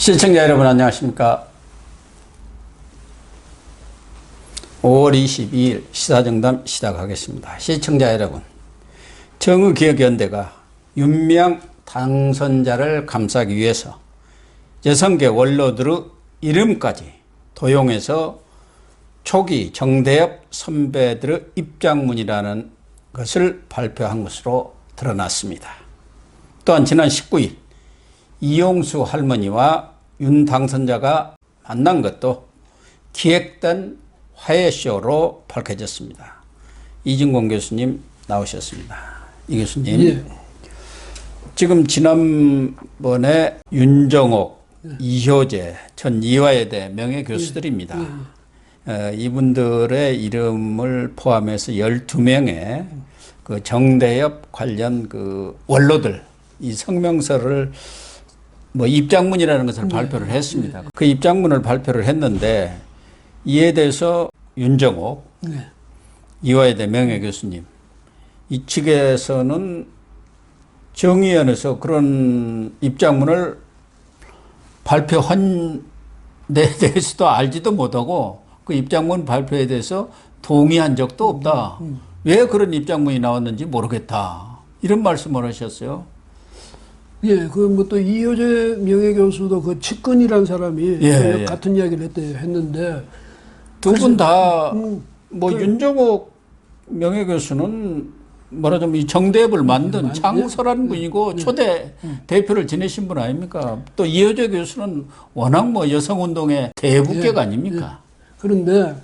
시청자 여러분 안녕하십니까. 5월 22일 시사정담 시작하겠습니다. 시청자 여러분, 정의기억연대가 윤미향 당선자를 감싸기 위해서 여성계 원로들의 이름까지 도용해서 초기 정대협 선배들의 입장문이라는 것을 발표한 것으로 드러났습니다. 또한 지난 19일 이용수 할머니와 윤 당선자가 만난 것도 기획된 화해쇼로 밝혀졌습니다. 이진공 교수님 나오셨습니다. 이 교수님, 예. 지금 지난번에 윤정옥, 이효재 전 이화여대 명예교수들입니다. 이분들의 이름을 포함해서 12명의 그 정대협 관련 그 원로들, 이 성명서를 뭐 입장문이라는 것을 발표를 했습니다. 그 입장문을 발표를 했는데 이에 대해서 윤정옥, 이화여대 명예교수님, 이 측에서는 정의연에서 그런 입장문을 발표한 데 대해서도 알지도 못하고 그 입장문 발표에 대해서 동의한 적도 없다. 왜 그런 입장문이 나왔는지 모르겠다. 이런 말씀을 하셨어요. 예, 그 뭐 또 이효재 명예교수도 그 측근이라는 사람이 예. 같은 이야기를 했는데 두 분 다 뭐 윤정옥 명예교수는 말하자면 이 정대협을 만든 창설한 분이고 초대 대표를 지내신 분 아닙니까? 또 이효재 교수는 워낙 뭐 여성운동의 대부격 아닙니까? 그런데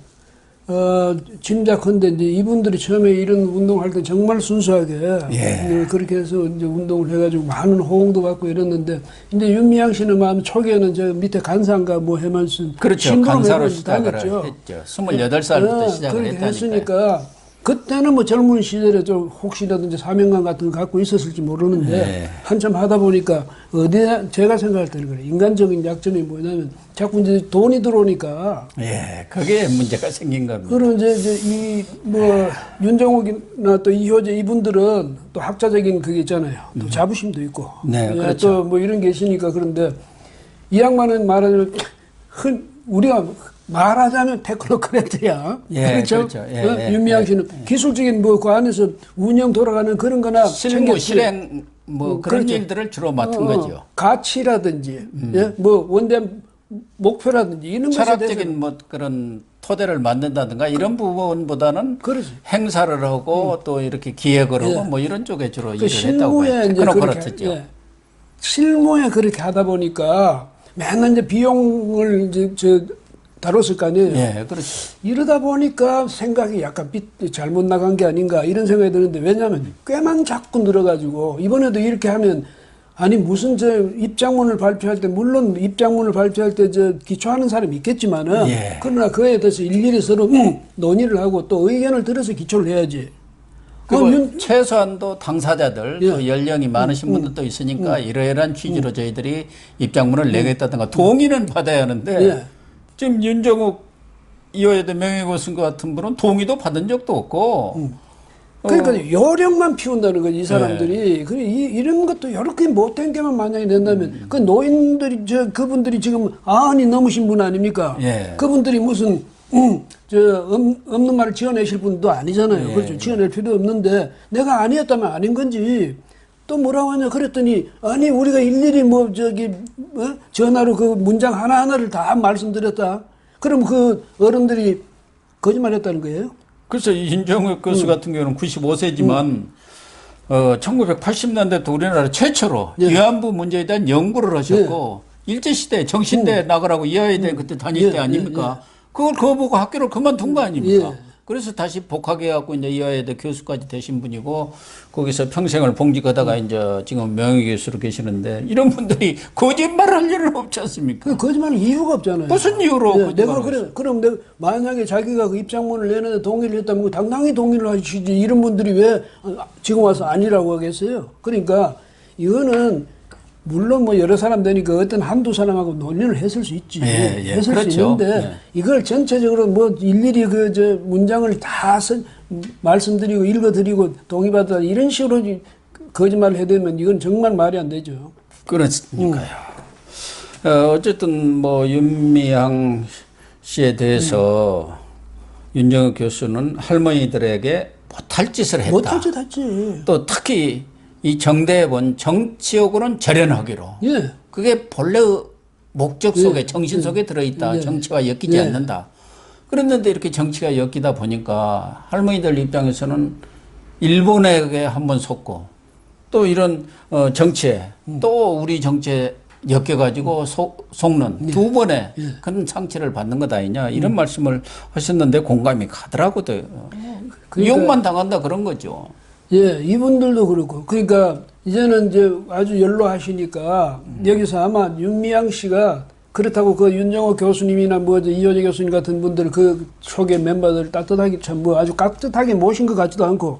짐작컨대 이제 이분들이 처음에 이런 운동할 때 정말 순수하게 그렇게 해서 이제 운동을 해가지고 많은 호응도 받고 이랬는데 이제 윤미향 씨는 마음 초기에는 저 밑에 간사인가 뭐 해만슨 그렇죠. 간사로 시작을 했죠. 28살부터 시작을 그렇게 했다니까요. 했으니까 그때는 뭐 젊은 시절에 좀 혹시라든지 사명감 같은 거 갖고 있었을지 모르는데 한참 하다 보니까 어디에 제가 생각할 때는 그래. 인간적인 약점이 뭐냐면 자꾸 이제 돈이 들어오니까 그게 문제가 생긴 겁니다. 그럼 이제 이 뭐 윤정옥이나 또 이효재 이분들은 또 학자적인 그게 있잖아요. 또 자부심도 있고. 그렇죠. 또 뭐 이런 게 있으니까 그런데 이 양반은 말하자면 우리가 말하자면 테크노크래트야. 그렇죠? 윤미향 씨는 기술적인 뭐 그 안에서 운영 돌아가는 그런 거나 실무, 실행 뭐 그런 일들을 주로 맡은 거죠. 가치라든지 뭐 원대한 목표라든지 이런 것에 철학적인 뭐 그런 토대를 만든다든가 이런 부분보다는 행사를 하고 또 이렇게 기획을 하고 뭐 이런 쪽에 주로 일을 했다고 해요. 테크노크래트죠. 실무에 그렇게 하다 보니까 맨날 이제 비용을 이제 다뤘을 거 아니에요. 그렇죠. 이러다 보니까 생각이 약간 잘못 나간 게 아닌가 이런 생각이 드는데 왜냐하면 꽤만 자꾸 늘어가지고 이번에도 이렇게 하면 아니 무슨 저 입장문을 발표할 때 물론 입장문을 발표할 때 저 기초하는 사람이 있겠지만은 그러나 그에 대해서 일일이 서로 논의를 하고 또 의견을 들어서 기초를 해야지. 최소한도 당사자들 또 연령이 많으신 분들도 있으니까 이러이러한 취지로 저희들이 입장문을 내겠다든가 동의는 받아야 하는데 지금 윤정옥 이화여대 명예교수 같은 분은 동의도 받은 적도 없고 그러니까 요령만 피운다는 거지 이 사람들이. 이런 것도 이렇게 못된 게만 만약에 된다면 그 노인들이 그분들이 지금 아흔이 넘으신 분 아닙니까? 그분들이 무슨 없는 말을 지어내실 분도 아니잖아요. 그렇죠. 지어낼 필요 없는데 내가 아니었다면 아닌 건지 또 뭐라고 하냐 그랬더니 아니 우리가 일일이 뭐 전화로 그 문장 하나하나를 다 말씀드렸다. 그럼 그 어른들이 거짓말했다는 거예요? 그래서 윤정옥 교수 같은 경우는 95세지만 1980년대 우리나라 최초로 위안부 문제에 대한 연구를 하셨고 일제시대 정신대 나가라고 이화여대 그때 다닐 때 아닙니까? 그걸 그거 보고 학교를 그만둔 거 아닙니까? 그래서 다시 복학해갖고 이제 이화여대 교수까지 되신 분이고 거기서 평생을 봉직하다가 이제 지금 명예교수로 계시는데 이런 분들이 거짓말할 일은 없지 않습니까? 거짓말할 이유가 없잖아요. 무슨 이유로? 내가 그럼 내가 만약에 자기가 그 입장문을 내는데 동의를 했다면 당당히 동의를 하시지 이런 분들이 왜 지금 와서 아니라고 하겠어요? 그러니까 이거는 물론 뭐 여러 사람 되니까 어떤 한두 사람하고 논의를 했을 수 있지. 했을 수 있는데 이걸 전체적으로 뭐 일일이 문장을 다 말씀드리고 읽어드리고 동의받아 이런 식으로 거짓말을 해대면 이건 정말 말이 안 되죠. 그렇습니까요. 어쨌든 뭐 윤미향 씨에 대해서 윤정욱 교수는 할머니들에게 못할 짓을 했다. 못할 짓 했지. 또 특히 이 정대본 정치욕으로는 절연하기로. 예. 그게 본래 목적 속에 정신 속에 들어있다. 정치와 엮이지 않는다. 그랬는데 이렇게 정치가 엮이다 보니까 할머니들 입장에서는 일본에게 한번 속고 또 이런 정치에 또 우리 정치에 엮여가지고 속는 두 번의 큰 상처를 받는 것 아니냐 이런 말씀을 하셨는데 공감이 가더라고요. 이용만 당한다 그런 거죠. 예, 이분들도 그렇고. 그러니까 이제는 이제 아주 연로하시니까 여기서 아마 윤미향 씨가 그렇다고 그 윤정호 교수님이나 뭐 이효재 교수님 같은 분들 그 초계 멤버들 따뜻하게 참 뭐 아주 깍듯하게 모신 것 같지도 않고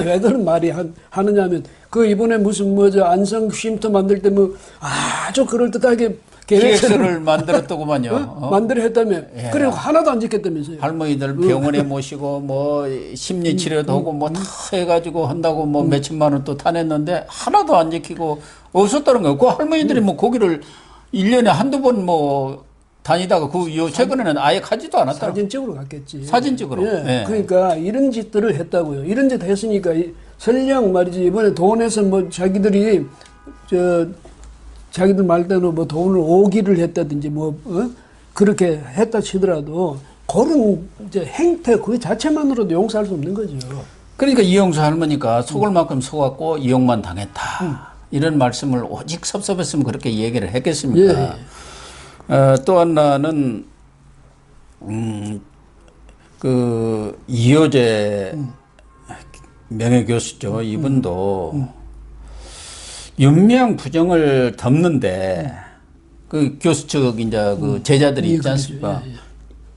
왜 그런 말이 하느냐면 그 이번에 무슨 뭐 저 안성 쉼터 만들 때 뭐 아주 그럴듯하게 계획서를 만들었더구만요. 만들어 했다며. 그리고 하나도 안 지켰다면서요. 할머니들 병원에 모시고 뭐 심리 치료도 하고 뭐 다 해가지고 한다고 뭐 몇천만 원 또 타냈는데 하나도 안 지키고 없었다는 거예요. 그 할머니들이 뭐 거기를 1년에 한두 번 뭐 다니다가 그 최근에는 아예 가지도 않았다. 사진 찍으러 갔겠지. 사진 찍으러. 예. 그러니까 이런 짓들을 했다고요. 이런 짓 했으니까 설령 말이지 이번에 돈에서 뭐 자기들이 자기들 말대로 뭐 돈을 오기를 했다든지 뭐 그렇게 했다 치더라도 그런 이제 행태 그 자체만으로도 용서할 수 없는 거죠. 그러니까 이용수 할머니가 속을 만큼 속았고 이용만 당했다. 이런 말씀을 오직 섭섭했으면 그렇게 얘기를 했겠습니까? 또 하나는 그 이효재 명예교수죠. 이분도 윤미향 부정을 덮는데 그 교수 측 이제 그 제자들이 있지 않습니까?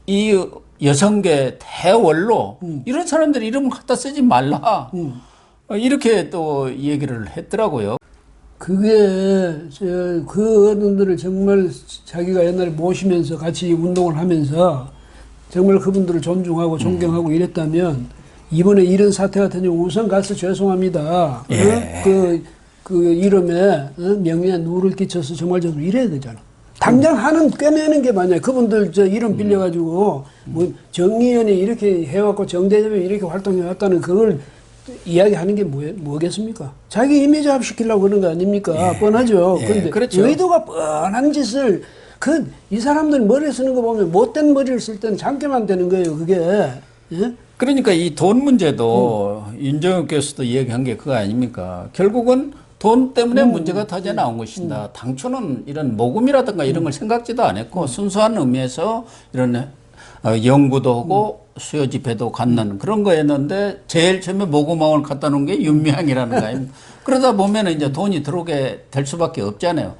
이 여성계 대원로 이런 사람들 이름을 갖다 쓰지 말라. 이렇게 또 얘기를 했더라고요. 그게 그 어른들을 정말 자기가 옛날에 모시면서 같이 운동을 하면서 정말 그분들을 존중하고 존경하고 이랬다면 이번에 이런 사태 같은 경우 우선 가서 죄송합니다. 그 이름에 명예에 누를 끼쳐서 정말 좀 이래야 되잖아. 당장 꿰매는 게 맞아요. 그분들 저 이름 빌려가지고 뭐 정의연이 이렇게 해왔고 정대협이 이렇게 활동해왔다는 그걸 이야기하는 게 뭐겠습니까? 자기 이미지 업 시키려고 그러는 거 아닙니까? 뻔하죠. 그런데 그렇죠. 의도가 뻔한 짓을 이 사람들 머리를 쓰는 거 보면 못된 머리를 쓸 때는 장깨만 되는 거예요. 그게. 예? 그러니까 이 돈 문제도 윤정욱 교수도 얘기한 게 그거 아닙니까? 결국은 돈 때문에 문제가 터져 나온 것이다. 당초는 이런 모금이라든가 이런 걸 생각지도 안 했고 순수한 의미에서 이런 연구도 하고 수요 집회도 갖는 그런 거였는데 제일 처음에 모금왕을 갖다 놓은 게 윤미향이라는 거 아닙니까? 그러다 보면 이제 돈이 들어오게 될 수밖에 없잖아요.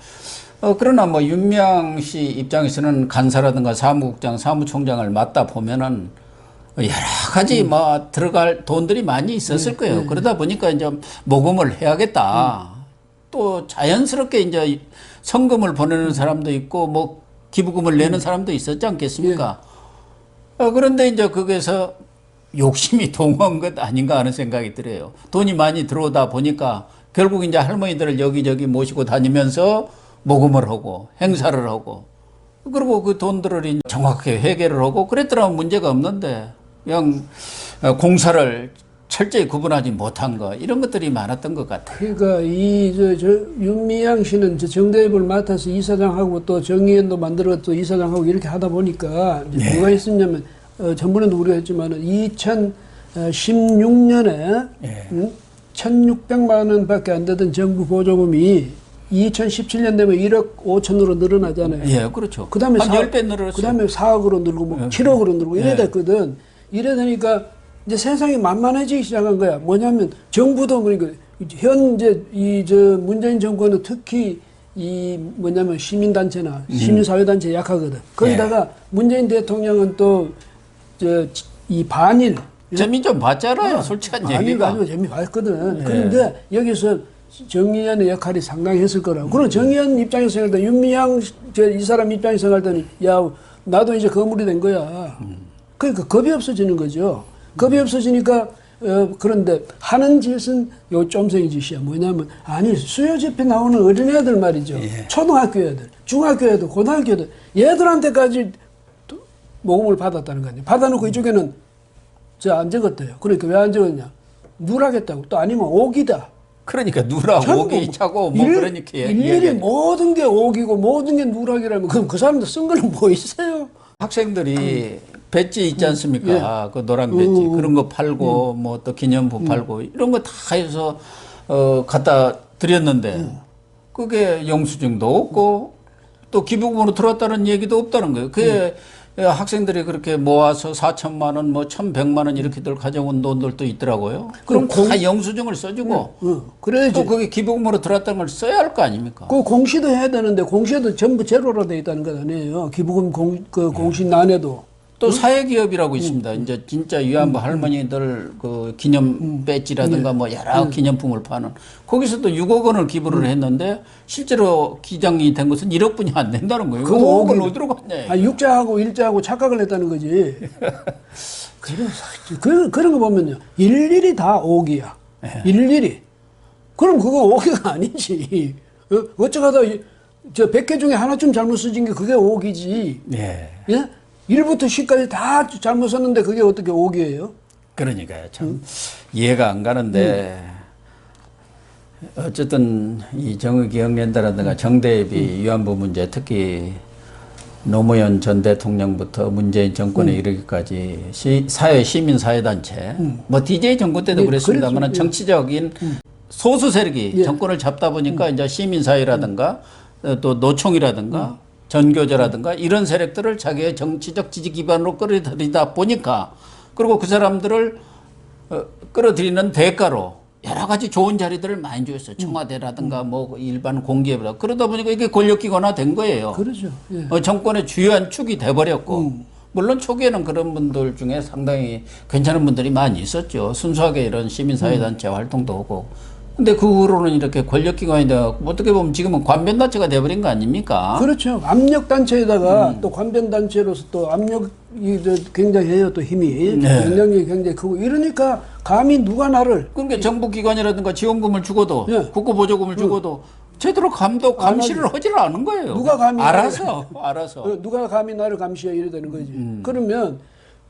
그러나 뭐 윤미향 씨 입장에서는 간사라든가 사무국장, 사무총장을 맡다 보면은 여러 가지 뭐 들어갈 돈들이 많이 있었을 거예요. 그러다 보니까 이제 모금을 해야겠다. 또 자연스럽게 이제 성금을 보내는 사람도 있고 뭐 기부금을 내는 사람도 있었지 않겠습니까? 그런데 이제 거기에서 욕심이 동원 것 아닌가 하는 생각이 들어요. 돈이 많이 들어오다 보니까 결국 이제 할머니들을 여기저기 모시고 다니면서 모금을 하고 행사를 하고 그리고 그 돈들을 이제 정확하게 회계를 하고 그랬더라면 문제가 없는데 그냥 공사를 철저히 구분하지 못한 거 이런 것들이 많았던 것 같아요. 그러니까 윤미향 씨는 정대협을 맡아서 이사장하고 또 정의연도 만들어 또 이사장하고 이렇게 하다 보니까 이제 뭐가 있었냐면 전번에도 우리가 했지만은 2016년에 1,600만 원밖에 안 되던 정부 보조금이 2017년 되면 1억 5천으로 늘어나잖아요. 예, 그렇죠. 그다음에 한 10배 늘었어요. 그다음에 4억으로 늘고 뭐 7억으로 늘고 이래 됐거든. 이래 되니까 이제 세상이 만만해지기 시작한 거야. 뭐냐면 정부도 그러니까 현재 문재인 정권은 특히 뭐냐면 시민단체나 시민사회단체에 약하거든. 거기다가 문재인 대통령은 또 이 반일 재미 좀 봤잖아요. 솔직한 반일 얘기가. 가지고 재미 봤거든. 그런데 여기서 정의연의 역할이 상당히 했을 거라고. 그럼 정의연 입장에서 생각할 때 윤미향 이 사람 입장에서 생각할 때는 야 나도 이제 거물이 된 거야. 그러니까 겁이 없어지는 거죠. 겁이 없어지니까 그런데 하는 짓은 요 쫌생이 짓이야. 뭐냐면 아니 수요집회 나오는 어린애들 말이죠. 예. 초등학교 애들, 중학교 애들, 고등학교 애들 얘들한테까지 모금을 받았다는 거 아니에요. 받아놓고 이쪽에는 저 안 적었대요. 그러니까 왜 안 적었냐? 누라겠다고. 또 아니면 옥이다. 그러니까 누라고 오기 차고 뭐 그러니까 일일이 모든 게 옥이고 모든 게 누락이라면 그럼 그 사람들 쓴 거는 뭐 있어요? 학생들이 배지 있지 않습니까? 그 노란 배지 그런 거 팔고 뭐 또 기념품 팔고 이런 거 다 해서 갖다 드렸는데 그게 영수증도 없고 또 기부금으로 들어왔다는 얘기도 없다는 거예요. 그게 학생들이 그렇게 모아서 4천만 원, 뭐 1,100만 원 이렇게들 가져온 돈들도 있더라고요. 그럼 다 영수증을 써주고 그래야지. 또 그게 기부금으로 들어왔다는 걸 써야 할 거 아닙니까? 그 공시도 해야 되는데 공시도 전부 제로로 돼 있다는 것 아니에요. 기부금 공시난에도. 또 사회기업이라고 있습니다. 이제 진짜 위안부 할머니들 그 기념 배지라든가 뭐 여러 기념품을 파는 거기서도 6억 원을 기부를 했는데 실제로 기장이 된 것은 1억 분이 안 된다는 거예요. 그 5억을 어디로 갔냐? 육자하고 일자하고 착각을 했다는 거지. 그런 거 보면요. 일일이 다 5억이야. 일일이. 그럼 그거 5억이 아니지. 어쩌다가 저 100개 중에 하나쯤 잘못 쓰진 게 그게 5억이지. 예. 예? 1부터 10까지 다 잘못 썼는데 그게 어떻게 5억이에요? 그러니까요. 참 이해가 안 가는데 어쨌든 이 정의기억연대라든가 정대협이 위안부 문제 특히 노무현 전 대통령부터 문재인 정권에 이르기까지 사회 시민사회단체 뭐 DJ 정권 때도 그랬습니다만 정치적인 소수 세력이 정권을 잡다 보니까 이제 시민사회라든가 또 노총이라든가 전교조라든가 이런 세력들을 자기의 정치적 지지 기반으로 끌어들이다 보니까 그리고 그 사람들을 끌어들이는 대가로 여러 가지 좋은 자리들을 많이 주었어요. 청와대라든가 뭐 일반 공기업이라 그러다 보니까 이게 권력기관화 된 거예요. 그렇죠. 예. 정권의 주요한 축이 돼버렸고 물론 초기에는 그런 분들 중에 상당히 괜찮은 분들이 많이 있었죠. 순수하게 이런 시민사회단체 활동도 하고. 근데 그 후로는 이렇게 권력기관이 돼갖고 어떻게 보면 지금은 관변단체가 돼버린 거 아닙니까? 그렇죠. 압력단체에다가 또 관변단체로서 또 압력이 굉장해요. 또 힘이. 영향력이 굉장히 크고. 이러니까 감히 누가 나를. 그러니까 정부기관이라든가 지원금을 주고도 국고보조금을 주고도 제대로 감시를 하지를 않은 거예요. 누가 감히 알아서. 누가 감히 나를 감시해 이래 되는 거지. 그러면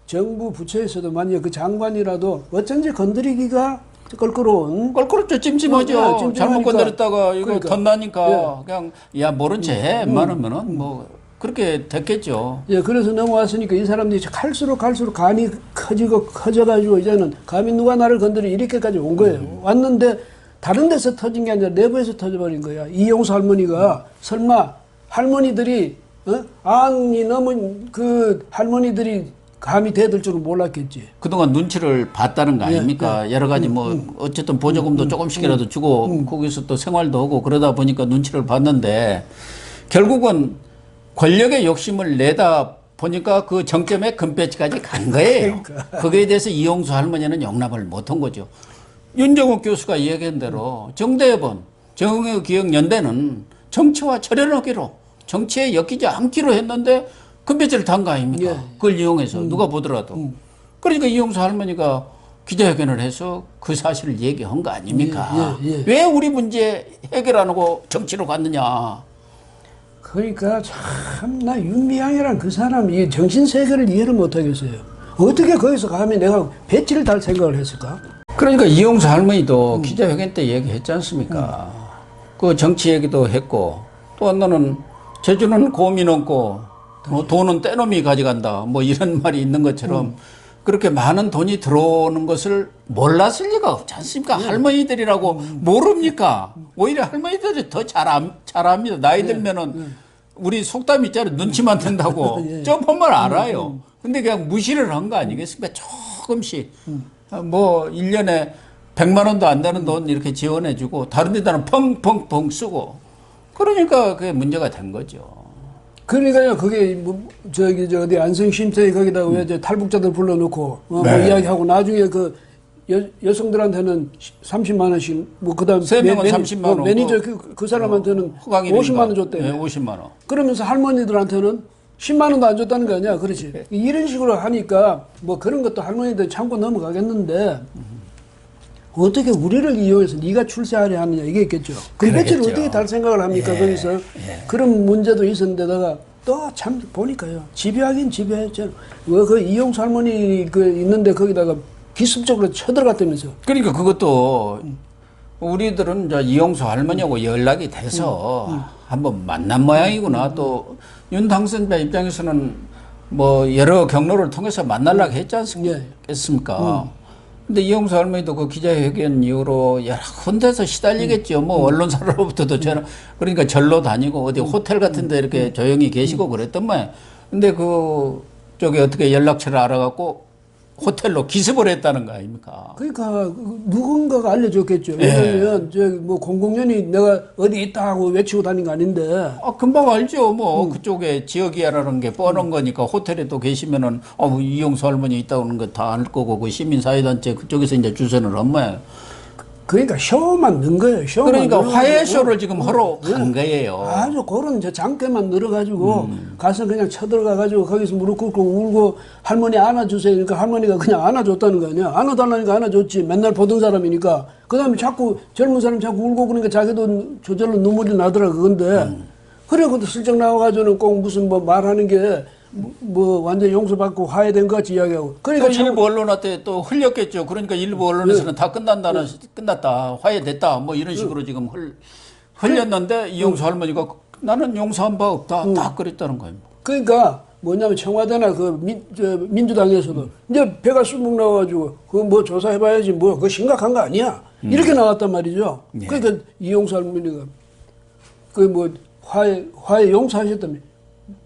정부 부처에서도 만약에 그 장관이라도 어쩐지 건드리기가 껄끄러운. 껄끄럽죠. 찜찜하죠. 잘못 건드렸다가 이거 그러니까. 덧나니까 그냥 야 모른 채 해. 웬만하면은 뭐 그렇게 됐겠죠. 예, 그래서 넘어왔으니까 이 사람들이 갈수록 감이 커져가지고 이제는 감히 누가 나를 건드리 이렇게까지 온 거예요. 왔는데 다른 데서 터진 게 아니라 내부에서 터져버린 거야. 이용수 할머니가 설마 할머니들이 안이 넘은 그 할머니들이 감히 대들 줄은 몰랐겠지. 그동안 눈치를 봤다는 거 아닙니까? 여러 가지 뭐 어쨌든 보조금도 조금씩이라도 주고 거기서 또 생활도 하고 그러다 보니까 눈치를 봤는데 결국은 권력의 욕심을 내다 보니까 그 정점에 금배지까지 간 거예요. 거기에 대해서 이용수 할머니는 용납을 못한 거죠. 윤정욱 교수가 이야기한 대로 정대협은 정의기억연대는 정치와 절연하기로 정치에 엮이지 않기로 했는데 금배지를 단 거 아닙니까? 그걸 이용해서 누가 보더라도. 그러니까 이용수 할머니가 기자회견을 해서 그 사실을 얘기한 거 아닙니까? 왜 우리 문제 해결 안 하고 정치로 갔느냐. 그러니까 참 나 윤미향이란 그 사람 이 정신세계를 이해를 못하겠어요. 어떻게 거기서 감히 내가 배지를 달 생각을 했을까? 그러니까 이용수 할머니도 기자회견 때 얘기했지 않습니까? 그 정치 얘기도 했고 또 하나는 제주는 곰이 넘고 돈은 떼놈이 가져간다. 뭐 이런 말이 있는 것처럼 그렇게 많은 돈이 들어오는 것을 몰랐을 리가 없지 않습니까? 할머니들이라고 모릅니까? 오히려 할머니들이 더 잘합니다. 나이 들면은 우리 속담 있잖아요. 눈치만 튼다고. 점프만 알아요. 근데 그냥 무시를 한 거 아니겠습니까? 조금씩. 뭐 1년에 100만 원도 안 되는 돈 이렇게 지원해주고 다른 데다는 펑펑펑 쓰고 그러니까 그게 문제가 된 거죠. 그러니까요, 그게, 뭐, 어디 안성쉼터에 거기다가 왜 탈북자들 불러놓고, 뭐 이야기하고 나중에 그 여성들한테는 30만원씩, 뭐, 그 다음. 3명은 30만원. 매니저 그 사람한테는 50만원 줬대. 네, 50만원. 그러면서 할머니들한테는 10만원도 안 줬다는 거 아니야. 그렇지. 이런 식으로 하니까 뭐 그런 것도 할머니들 참고 넘어가겠는데, 어떻게 우리를 이용해서 네가 출세하려 하느냐 이게 있겠죠. 그 배지를 어떻게 달 생각을 합니까? 거기서 그런 문제도 있었는데다가 또 참 보니까요. 집요하긴 집요했죠. 그 이용수 할머니 그 있는데 거기다가 기습적으로 쳐들어갔다면서. 그러니까 그것도 우리들은 이제 이용수 할머니하고 연락이 돼서 한번 만난 모양이구나. 또 윤 당선자 입장에서는 뭐 여러 경로를 통해서 만나려고 했지 않겠습니까? 근데 이용수 할머니도 그 기자회견 이후로 여러 군데서 시달리겠죠. 뭐 언론사로부터도 전화, 그러니까 절로 다니고 어디 호텔 같은 데 이렇게 조용히 계시고 그랬단 말이에요. 근데 그 쪽에 어떻게 연락처를 알아갖고 호텔로 기습을 했다는 거 아닙니까? 그러니까 누군가가 알려줬겠죠. 왜냐면 저 뭐 공공연히 내가 어디 있다 하고 외치고 다닌 거 아닌데. 아, 금방 알죠. 뭐 그쪽에 지역이라는 게 뻔한 거니까 호텔에 또 계시면은 뭐 이용수 할머니 있다는 거 다 알 거고 그 시민사회단체 그쪽에서 이제 주선을 한 거예요. 그러니까 쇼만 넣은 거예요. 쇼만 그러니까 넣은 화해쇼를 거고. 지금 하러 간 거예요. 아주 그런 저 장대만 늘어가지고 가서 그냥 쳐들어가가지고 거기서 무릎 꿇고 울고 할머니 안아주세요. 그러니까 할머니가 그냥 안아줬다는 거 아니야. 안아달라니까 안아줬지. 맨날 보던 사람이니까. 그 다음에 자꾸 젊은 사람 자꾸 울고 그러니까 자기도 저절로 눈물이 나더라 그건데. 그래, 그것도 슬쩍 나와가지고는 꼭 무슨 뭐 말하는 게 뭐 완전 용서받고 화해된 것 같이 이야기하고. 그러니까 일부 언론한테 또 흘렸겠죠. 그러니까 일부 언론에서는 다 끝났다, 화해됐다, 뭐 이런 식으로 지금 흘렸는데 이용수 할머니가 나는 용서한 바 없다, 딱 그랬다는 거예요. 그러니까 뭐냐면 청와대나 그 민주당에서도 이제 배가 수북 나와가지고 그거 뭐 조사해봐야지 뭐 그거 심각한 거 아니야 이렇게 나왔단 말이죠. 그러니까 이용수 할머니가 그 뭐 화해 용서하셨다며.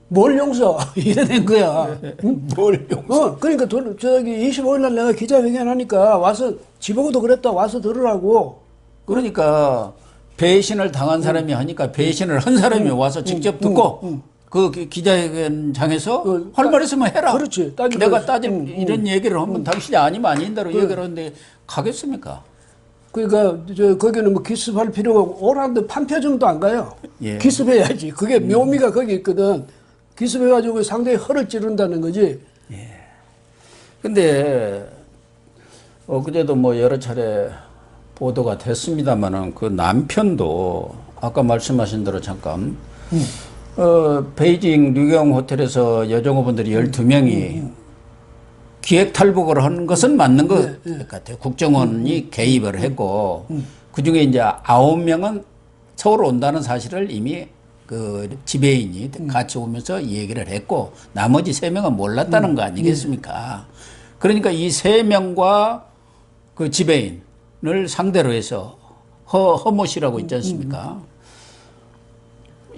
뭘 용서? 이래 된 거야. 응? 뭘 용서? 그러니까 저기 25일 날 내가 기자회견 하니까 와서 지보고도 그랬다 와서 들으라고. 그러니까 배신을 당한 사람이 하니까 배신을 한 사람이 와서 직접 듣고 그 기자회견장에서 할 말 있으면 해라. 그렇지. 내가 따질 이런 얘기를 하면 당신이 아니면 아닌다로 얘기를 하는데 가겠습니까? 그러니까 거기는 뭐 기습할 필요가 없고 오라는데 판표정도 안 가요. 예. 기습해야지. 그게 묘미가 거기 있거든. 기습해가지고 상대의 허를 찌른다는 거지. 예. 근데 그때도 뭐 여러 차례 보도가 됐습니다만은 그 남편도 아까 말씀하신 대로 잠깐 베이징 류경 호텔에서 여종업원들이 12명이 기획 탈북을 한 것은 맞는 것 같아요. 국정원이 개입을 했고 그중에 이제 9명은 서울 온다는 사실을 이미 그 지배인이 같이 오면서 얘기를 했고 나머지 3명은 몰랐다는 거 아니겠습니까? 그러니까 이 3명과 그 지배인을 상대로 해서 허모 씨라고 있지 않습니까?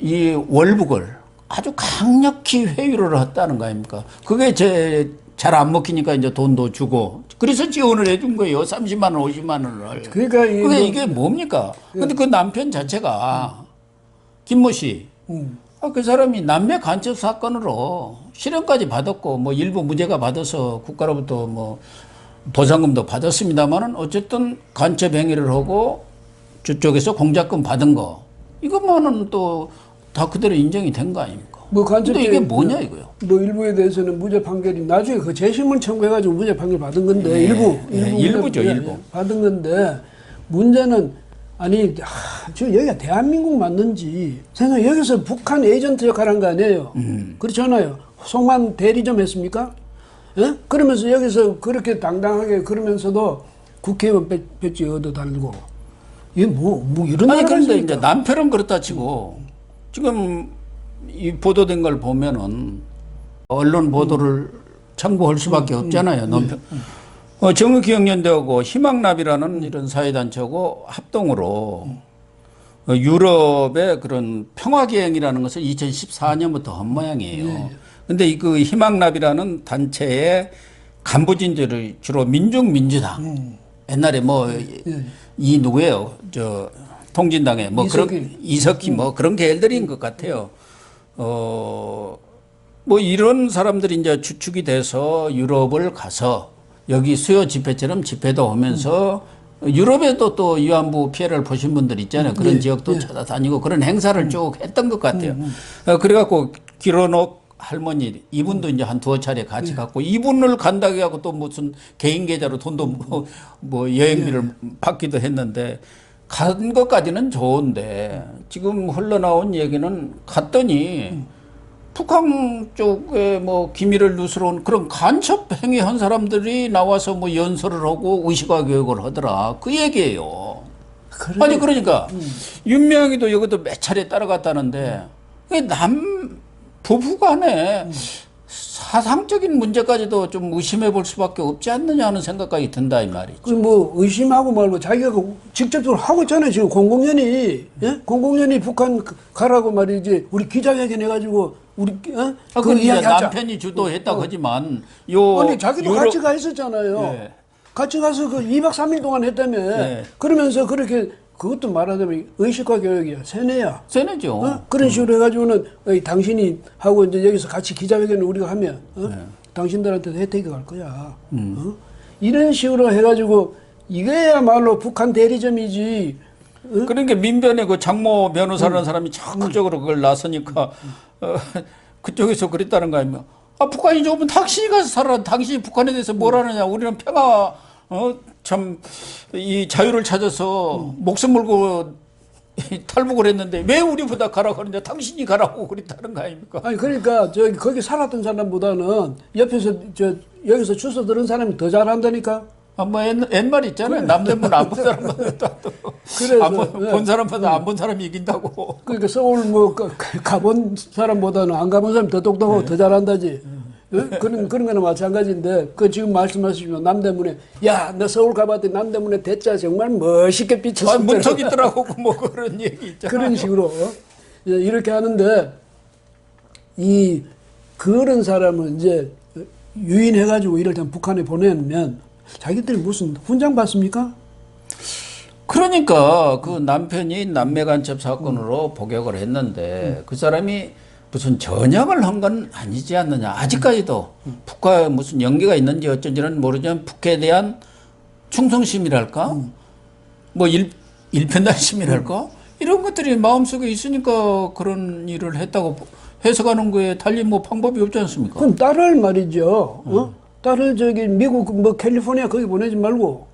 이 월북을 아주 강력히 회유를 했다는 거 아닙니까? 그게 잘 안 먹히니까 이제 돈도 주고 그래서 지원을 해준 거예요. 30만 원, 50만 원을. 그러니까 이게 뭡니까? 근데 그 남편 자체가 김모 씨, 그 사람이 남매 간첩 사건으로 실형까지 받았고 뭐 일부 무죄가 받아서 국가로부터 뭐 보상금도 받았습니다만은 어쨌든 간첩 행위를 하고 저쪽에서 공작금 받은 거 이것만은 또 다 그대로 인정이 된 거 아닙니까? 뭐 간첩 근데 이게 뭐냐 이거요? 뭐 일부에 대해서는 무죄 판결이 나중에 그 재심을 청구해가지고 무죄 판결 받은 건데 일부죠. 받은 건데 문제는 아니 저 여기가 대한민국 맞는지 생각 여기서 북한 에이전트 역할한 거 아니에요? 그렇잖아요. 송만 대리 좀 했습니까? 예? 그러면서 여기서 그렇게 당당하게 그러면서도 국회의원 배지 얻어 달고 이게 뭐 이런 아니 그런데 이제 남편은 그렇다 치고 지금 이 보도된 걸 보면은 언론 보도를 참고할 수밖에 없잖아요. 남편. 정의기억연대하고 희망나비라는 이런 사회단체하고 합동으로 유럽의 그런 평화기행이라는 것을 2014년부터 한 모양이에요. 근데 그 희망나비라는 단체의 간부진들이 주로 민중민주당 옛날에 뭐 이 누구예요? 통진당에 뭐 이석희 뭐 그런 계열들인 것 같아요. 뭐 이런 사람들이 이제 주축이 돼서 유럽을 가서 여기 수요 집회처럼 집회도 하면서 유럽에도 또 위안부 피해를 보신 분들 있잖아요. 그런 지역도 찾아다니고 그런 행사를 쭉 했던 것 같아요. 그래갖고 길어놓 할머니 이분도 이제 한 두어 차례 같이 갔고 이분을 간다고 하고 또 무슨 개인 계좌로 돈도 뭐 여행비를 받기도 했는데 간 것까지는 좋은데 지금 흘러나온 얘기는 갔더니 북한 쪽에 뭐 기밀을 누스러운 그런 간첩 행위한 사람들이 나와서 뭐 연설을 하고 의식화 교육을 하더라. 그 얘기예요. 그래. 아니 그러니까 윤명이도 여기도 몇 차례 따라갔다는데 부부간에 사상적인 문제까지도 좀 의심해 볼 수밖에 없지 않느냐 하는 생각까지 든다 이 말이죠. 그 뭐 의심하고 말고 자기가 직접적으로 하고 있잖아요. 지금 공공연히 공공연히 북한 가라고 말이지. 우리 기자회견 해가지고 우리 그 이야기하자. 남편이 주도했다고 하지만 아니 자기도 같이 가 있었잖아요. 네. 같이 가서 그 2박 3일 동안 했다며. 네. 그러면서 그렇게 그것도 말하자면 의식화 교육이야. 세뇌야. 세뇌죠. 그런 식으로 해가지고는 당신이 하고 이제 여기서 같이 기자회견을 우리가 하면 당신들한테도 혜택이 갈 거야. 이런 식으로 해가지고 이게야말로 북한 대리점이지. 그러니까 민변의 그 장모 변호사라는 사람이 적극적으로 그걸 나서니까 그쪽에서 그랬다는 거 아닙니까? 아, 북한이 좁으면 당신이 가서 살아. 당신이 북한에 대해서 뭘 하느냐. 우리는 평화, 참, 이 자유를 찾아서 목숨 걸고 탈북을 했는데 왜 우리보다 가라고 하느냐. 당신이 가라고 그랬다는 거 아닙니까? 아니, 그러니까, 거기 살았던 사람보다는 옆에서, 여기서 주워 들은 사람이 더 잘한다니까? 아, 뭐, 옛말 있잖아요. 남대문 안 본 사람보다 그래서, 본 사람보다 안 본 사람이 이긴다고. 그러니까 서울 뭐, 가본 사람보다는 안 가본 사람이 더 똑똑하고 더 잘한다지. 그런 거는 마찬가지인데, 지금 말씀하시면 남대문에, 야, 너 서울 가봤더니 남대문에 대자 정말 멋있게 비쳤어. 문턱 있더라고, 뭐 그런 얘기 있잖아. 그런 식으로, 이렇게 하는데, 그런 사람은 이제 유인해가지고 이럴 때 북한에 보내면, 자기들이 무슨 훈장 받습니까? 그러니까 그 남편이 남매 간첩 사건으로 복역을 했는데 그 사람이 무슨 전역을 한 건 아니지 않느냐. 아직까지도 북과에 무슨 연계가 있는지 어쩐지는 모르지만 북에 대한 충성심이랄까? 뭐 일편단심이랄까? 이런 것들이 마음속에 있으니까 그런 일을 했다고 해석하는 거에 달리 뭐 방법이 없지 않습니까? 그럼 딸을 말이죠. 딸을 미국 뭐 캘리포니아 거기 보내지 말고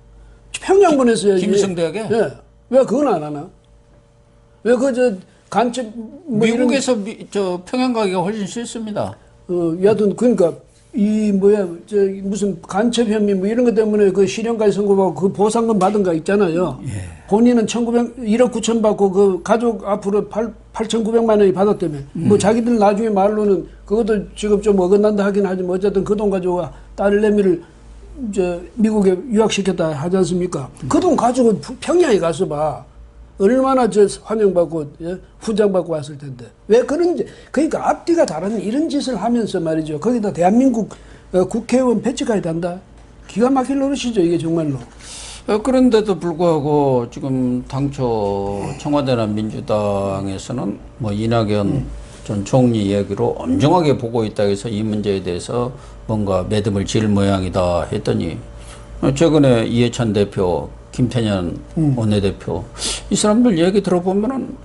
평양 보냈어야지. 김일성대학에? 예. 왜 그건 안 하나? 왜 간첩 뭐 미국에서 평양 가기가 훨씬 쉽습니다. 여하튼 그러니까 무슨 간첩 혐의 뭐 이런 것 때문에 그 실형까지 선고받고 그 보상금 받은 거 있잖아요. 예. 본인은 1억 9천 받고 그 가족 앞으로 8,900만 원이 받았다며. 뭐 자기들 나중에 말로는 그것도 지금 좀 어긋난다 하긴 하지만 어쨌든 그 돈 가지고 딸내미를 미국에 유학시켰다 하지 않습니까? 그 돈 가지고 평양에 가서 봐. 얼마나 환영받고 훈장받고 왔을 텐데. 왜 그런지. 그러니까 앞뒤가 다른 이런 짓을 하면서 말이죠. 거기다 대한민국 국회의원 배치까지 한다. 기가 막힐 노릇이죠. 이게 정말로. 그런데도 불구하고 지금 당초 청와대나 민주당에서는 뭐 이낙연 전 총리 이야기로 엄중하게 보고 있다 해서 이 문제에 대해서 뭔가 매듭을 지을 모양이다 했더니 최근에 이해찬 대표, 김태년 원내대표 이 사람들 얘기 들어보면은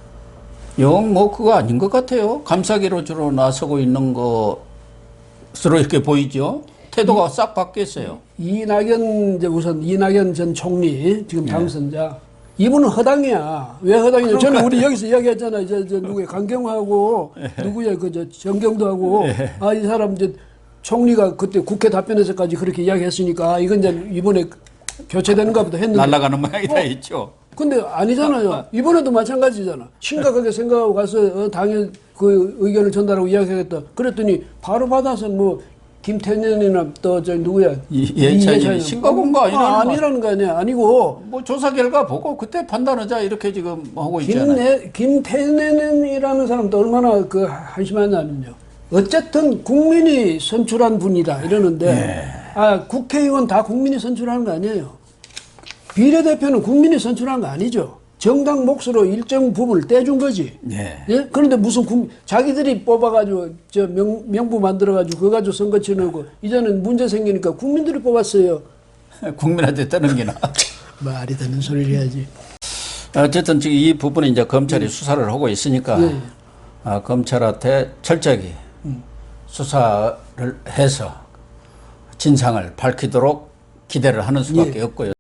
영 뭐 그거 아닌 것 같아요. 감싸기로 주로 나서고 있는 것으로 이렇게 보이죠. 태도가 싹 바뀌었어요. 우선 이낙연 전 총리 지금 당선자. 이분은 허당이야. 왜 허당이냐? 저는 우리 여기서 이야기했잖아요. 누구야? 강경하고 누구야? 정경도하고 이 사람 총리가 그때 국회 답변에서까지 그렇게 이야기했으니까 이건 이번에 교체되는가 보다 했는데 날아가는 모양이다 했죠. 근데 아니잖아요. 이번에도 마찬가지잖아. 심각하게 생각하고 가서 당에 그 의견을 전달하고 이야기하겠다. 그랬더니 바로 받아서 뭐 김태년이나 또 누구야? 이해찬이 신고한 거 아니라는 거 아니야. 아니고 뭐 조사 결과 보고 그때 판단하자 이렇게 지금 하고 있잖아요. 김태년이라는 사람도 얼마나 한심하냐면요. 어쨌든 국민이 선출한 분이다 이러는데 국회의원 다 국민이 선출하는 거 아니에요. 비례대표는 국민이 선출한 거 아니죠. 정당 몫으로 일정 부분을 떼준 거지. 예? 그런데 무슨 자기들이 뽑아가지고 명부 만들어가지고 그거 가지고 선거 치르고 이제는 문제 생기니까 국민들이 뽑았어요. 국민한테 떠넘기나. 말이 되는 소리를 해야지. 어쨌든 지금 이 부분에 이제 검찰이 수사를 하고 있으니까 검찰한테 철저하게 수사를 해서 진상을 밝히도록 기대를 하는 수밖에 없고요.